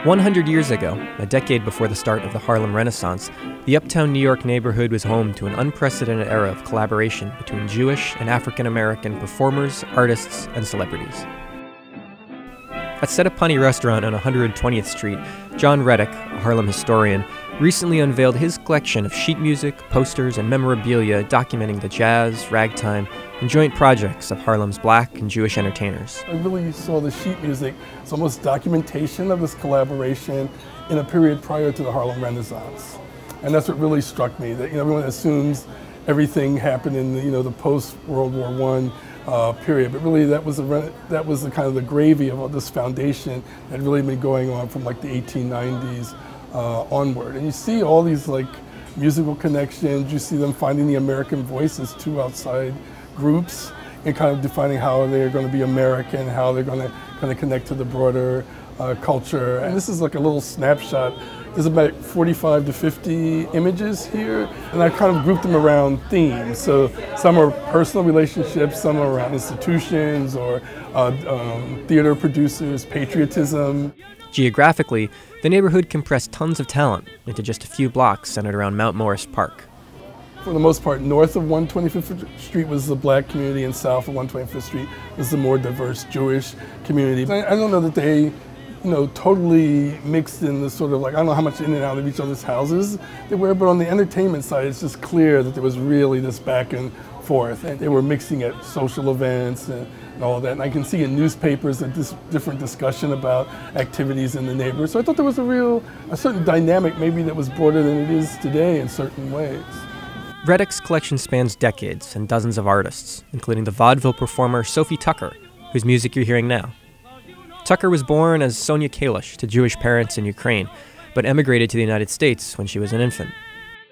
100 years ago, a decade before the start of the Harlem Renaissance, the Uptown New York neighborhood was home to an unprecedented era of collaboration between Jewish and African American performers, artists, and celebrities. At Set a Punny restaurant on 120th Street, John Reddick, a Harlem historian, recently unveiled his collection of sheet music, posters, and memorabilia documenting the jazz, ragtime, and joint projects of Harlem's Black and Jewish entertainers. I really saw the sheet music as almost documentation of this collaboration in a period prior to the Harlem Renaissance. And that's what really struck me, that everyone assumes everything happened in the post-World War I period, but really that was the kind of the gravy of this foundation that had really been going on from like the 1890s onward. And you see all these like musical connections, you see them finding the American voices too outside groups and kind of defining how they're going to be American, how they're going to kind of connect to the broader culture. And this is like a little snapshot. There's about 45 to 50 images here, and I kind of grouped them around themes. So some are personal relationships, some are around institutions or theater producers, patriotism. Geographically, the neighborhood compressed tons of talent into just a few blocks centered around Mount Morris Park. For the most part, north of 125th Street was the Black community, and south of 125th Street was the more diverse Jewish community. I don't know that they totally mixed in the sort of like, I don't know how much in and out of each other's houses they were, but on the entertainment side, it's just clear that there was really this back and forth. And they were mixing at social events and all of that. And I can see in newspapers that this different discussion about activities in the neighborhood. So I thought there was a certain dynamic maybe that was broader than it is today in certain ways. Reddick's collection spans decades and dozens of artists, including the vaudeville performer Sophie Tucker, whose music you're hearing now. Tucker was born as Sonia Kalish to Jewish parents in Ukraine, but emigrated to the United States when she was an infant.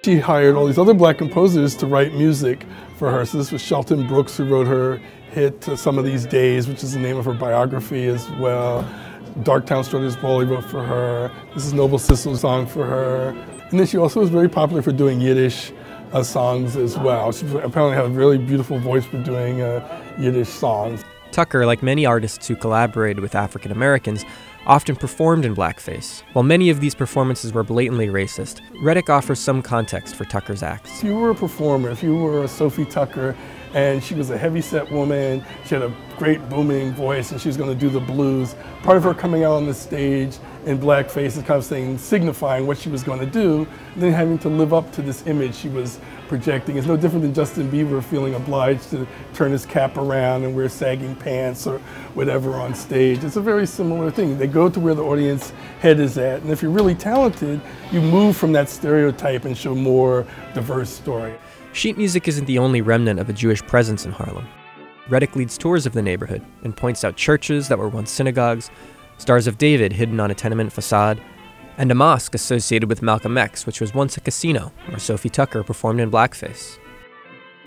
She hired all these other Black composers to write music for her. So this was Shelton Brooks, who wrote her hit Some of These Days, which is the name of her biography as well. Darktown Strutters Ball he wrote for her. This is Noble Sissel's song for her. And then she also was very popular for doing Yiddish songs as well. She apparently had a really beautiful voice for doing Yiddish songs. Tucker, like many artists who collaborated with African Americans, often performed in blackface. While many of these performances were blatantly racist, Reddick offers some context for Tucker's acts. If you were a performer, if you were a Sophie Tucker, and she was a heavy-set woman, she had a great booming voice, and she was going to do the blues, part of her coming out on the stage in blackface is kind of signifying what she was going to do, and then having to live up to this image she was projecting. It's no different than Justin Bieber feeling obliged to turn his cap around and wear sagging pants or whatever on stage. It's a very similar thing. They go to where the audience head is at, and if you're really talented, you move from that stereotype and show more diverse story. Sheet music isn't the only remnant of a Jewish presence in Harlem. Reddick leads tours of the neighborhood and points out churches that were once synagogues, Stars of David hidden on a tenement facade, and a mosque associated with Malcolm X, which was once a casino where Sophie Tucker performed in blackface.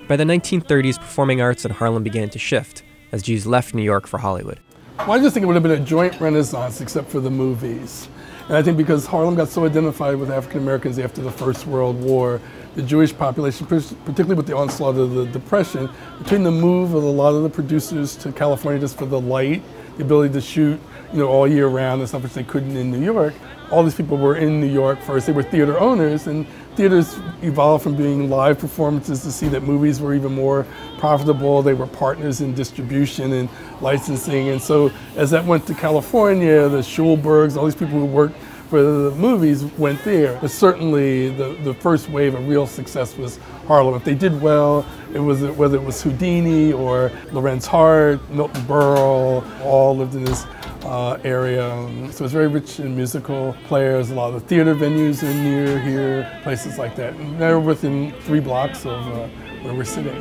By the 1930s, performing arts in Harlem began to shift as Jews left New York for Hollywood. Well, I just think it would have been a joint renaissance except for the movies. And I think because Harlem got so identified with African Americans after the First World War, the Jewish population, particularly with the onslaught of the Depression, between the move of a lot of the producers to California just for the light, the ability to shoot all year round and stuff which they couldn't in New York, all these people were in New York first. They were theater owners, and theaters evolved from being live performances to see that movies were even more profitable. They were partners in distribution and licensing. And so as that went to California, the Schulbergs, all these people who worked for the movies went there. But certainly the first wave of real success was Harlem. If they did well, whether it was Houdini or Lorenz Hart, Milton Berle, all lived in this area. So it's very rich in musical players. A lot of the theater venues are near here, places like that. And they're within 3 blocks of where we're sitting.